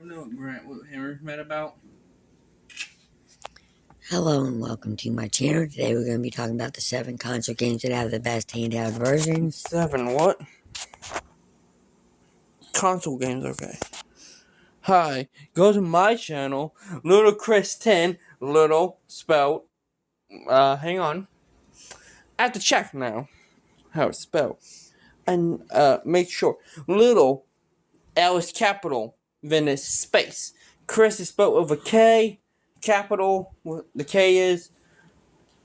know what Hammer's mad about? Hello and welcome to my channel. Today we're going to be talking about the 7 console games that have the best handheld versions. 7 what? Console games, okay. Hi, go to my channel, Little Chris 10, little spelled, hang on. I have to check now how it's spelled. And, make sure. Little, L is capital, then it's space. Chris is spelled with a K, capital, the K is,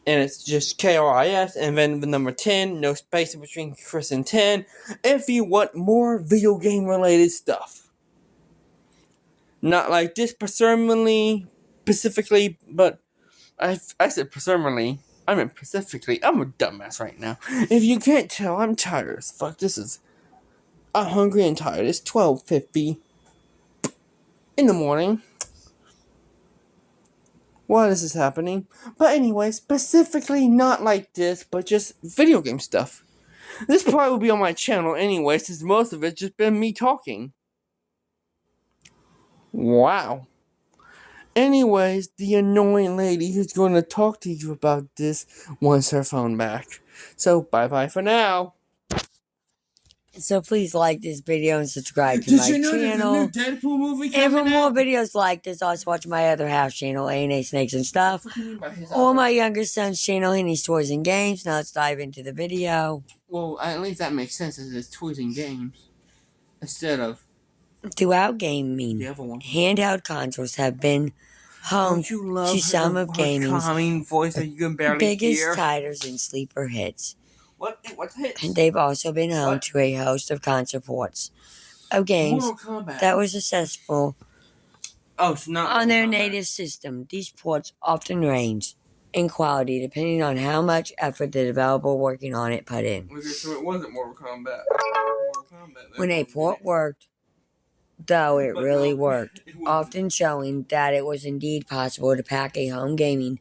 and it's just KRIS, and then the number 10, no space between Chris and 10, if you want more video game related stuff. Not like this specifically, but I said specifically, I meant specifically. I'm a dumbass right now. If you can't tell, I'm tired as fuck. I'm hungry and tired. It's 12:50 in the morning. Why is this happening? But anyway, specifically not like this, but just video game stuff. This probably will be on my channel anyway, since most of it's just been me talking. Wow. Anyways, the annoying lady who's going to talk to you about this wants her phone back. So, bye-bye for now. So please like this video and subscribe to my channel. There's a new Deadpool movie coming and for more out? videos like this, also watch my other half channel, A&A Snakes and Stuff. Or my younger son's channel, Henny's Toys and Games. Now let's dive into the video. Well, at least that makes sense as it's toys and games. Instead of... Throughout gaming, handheld consoles have been home to some of gaming's voice that you can barely biggest hear? titles and sleeper hits. What's hits? And they've also been home to a host of console ports of games that were successful on their native system. These ports often range in quality depending on how much effort the developer working on it put in. Okay, so it wasn't Mortal Kombat. When a port worked, though it really worked, often showing that it was indeed possible to pack a home gaming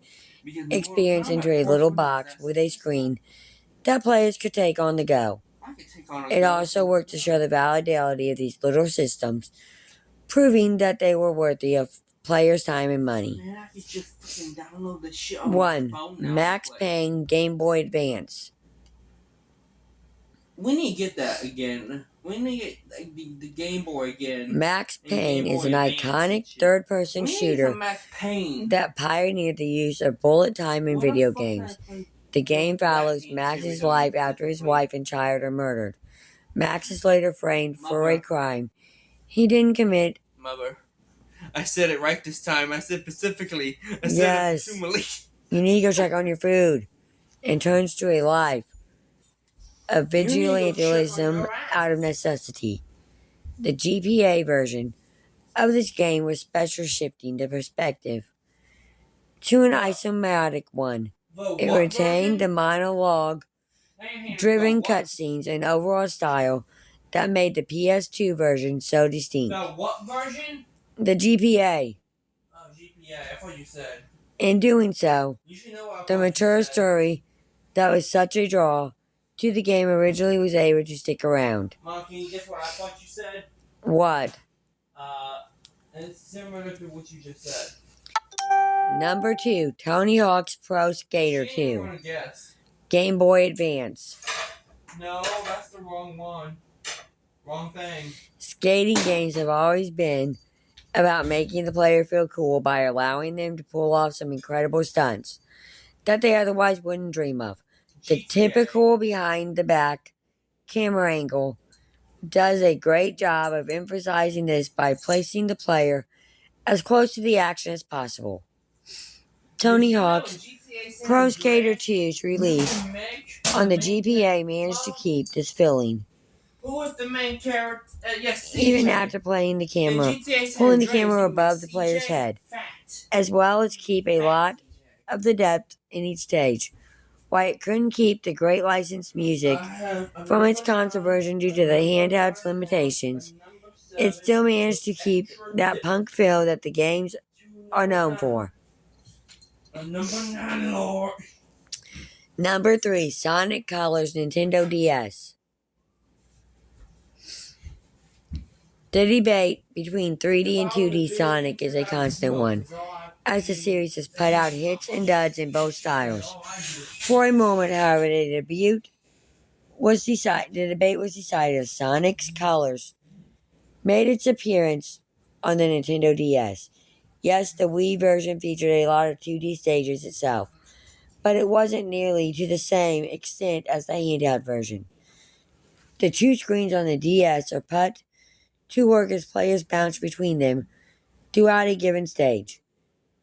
experience into a little box with a screen that players could take on the go. It also worked to show the validity of these little systems, proving that they were worthy of players' time and money. 1. Max Payne Game Boy Advance. We need to get that again. We need to get the Game Boy again. Max Payne is an iconic third-person shooter that pioneered the use of bullet time in video games. The game follows Max's life after his wife and child are murdered. Max is later framed for a crime he didn't commit. Mother. I said it right this time. I said specifically. I said yes. it presumably. You need to go check on your food. And turns to a life of vigilantism out of necessity. The GPA version of this game was special shifting the perspective to an isometric one. It retained the monologue-driven cutscenes and overall style that made the PS2 version so distinct. The what version? The GPA. Oh, GPA. I thought you said. In doing so, the mature story that was such a draw to the game originally was able to stick around. Mom, can you guess what I thought you said? What? It's similar to what you just said. Number 2, Tony Hawk's Pro Skater 2. Game Boy Advance. No, that's the wrong one. Wrong thing. Skating games have always been about making the player feel cool by allowing them to pull off some incredible stunts that they otherwise wouldn't dream of. The typical behind-the-back camera angle does a great job of emphasizing this by placing the player as close to the action as possible. Tony Hawk's Pro Skater 2's release on the GPA managed to keep this feeling. Who was the main character? Yes, even after pulling the camera above the player's head, as well as keep a lot of the depth in each stage. While it couldn't keep the great licensed music from its console version due to the handheld's limitations, it still managed to keep that punk feel that the games are known for. Number 3, Sonic Colors Nintendo DS. The debate between 3D and 2D Sonic is a constant one, as the series has put out hits and duds in both styles. For a moment, however, the debate was decided as Sonic's Colors made its appearance on the Nintendo DS. Yes, the Wii version featured a lot of 2D stages itself, but it wasn't nearly to the same extent as the handheld version. The two screens on the DS are put to work as players bounce between them throughout a given stage.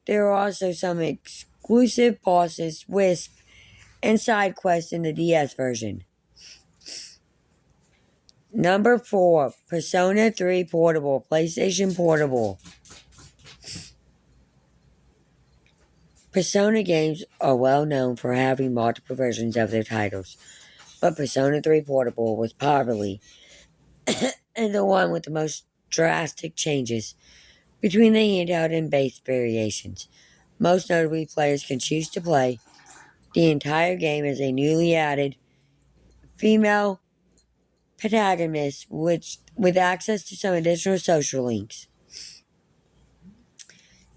There are also some exclusive bosses, Wisp, and side quests in the DS version. Number 4, Persona 3 Portable, PlayStation Portable. Persona games are well known for having multiple versions of their titles, but Persona 3 Portable was probably the one with the most drastic changes between the handheld and base variations. Most notably, players can choose to play the entire game as a newly added female protagonist with access to some additional social links.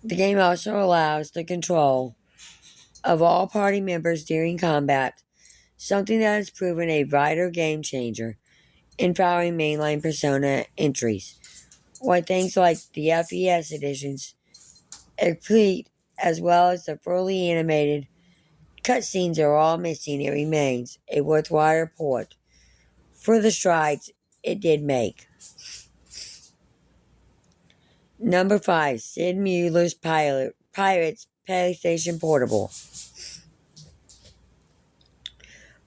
The game also allows the control of all party members during combat, something that has proven a vital game changer in powering mainline Persona entries. While things like the FES editions are complete, as well as the fully animated cutscenes are all missing, it remains a worthwhile port for the strides it did make. Number 5, Sid Meier's Pirates PlayStation Portable.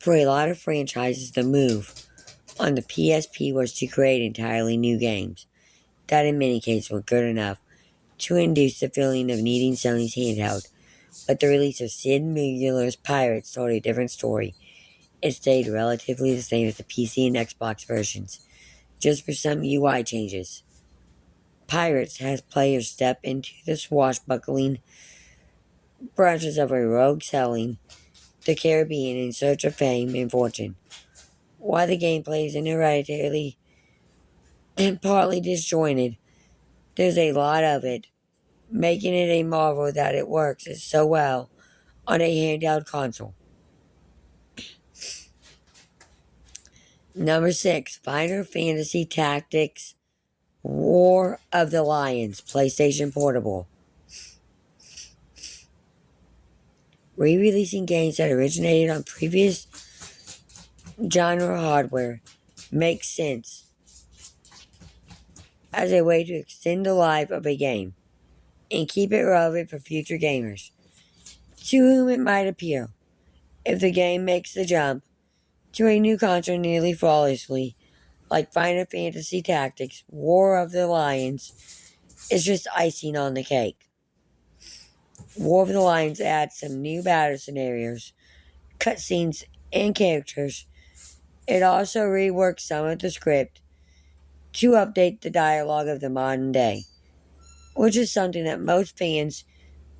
For a lot of franchises, the move on the PSP was to create entirely new games that in many cases were good enough to induce the feeling of needing Sony's handheld. But the release of Sid Meier's Pirates told a different story. It stayed relatively the same as the PC and Xbox versions, just for some UI changes. Pirates has players step into the swashbuckling branches of a rogue sailing the Caribbean in search of fame and fortune. While the gameplay is inherently and partly disjointed, there's a lot of it, making it a marvel that it works so well on a handheld console. Number 6, Final Fantasy Tactics War of the Lions PlayStation Portable. Re-releasing games that originated on previous genre hardware makes sense as a way to extend the life of a game and keep it relevant for future gamers, to whom it might appeal. If the game makes the jump to a new console nearly flawlessly, like Final Fantasy Tactics War of the Lions, is just icing on the cake. War of the Lions adds some new battle scenarios, cutscenes, and characters. It also reworks some of the script to update the dialogue of the modern day, which is something that most fans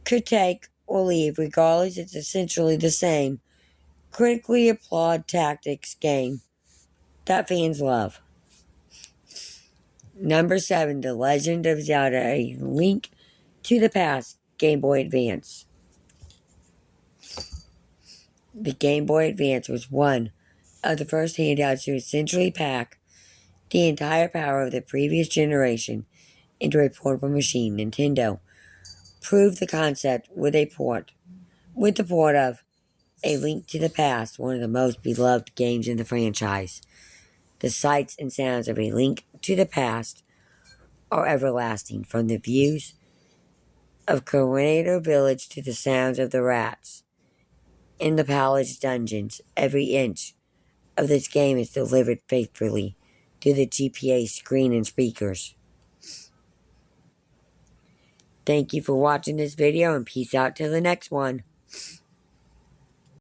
could take or leave regardless. It's essentially the same critically applauded tactics game that fans love. Number 7, The Legend of Zelda: A Link to the Past Game Boy Advance. The Game Boy Advance was one of the first handhelds to essentially pack the entire power of the previous generation into a portable machine. Nintendo proved the concept with the port of A Link to the Past, one of the most beloved games in the franchise. The sights and sounds of A Link to the Past are everlasting, from the views of Coronado Village to the sounds of the rats in the palace dungeons. Every inch of this game is delivered faithfully through the GPA screen and speakers. Thank you for watching this video, and peace out till the next one.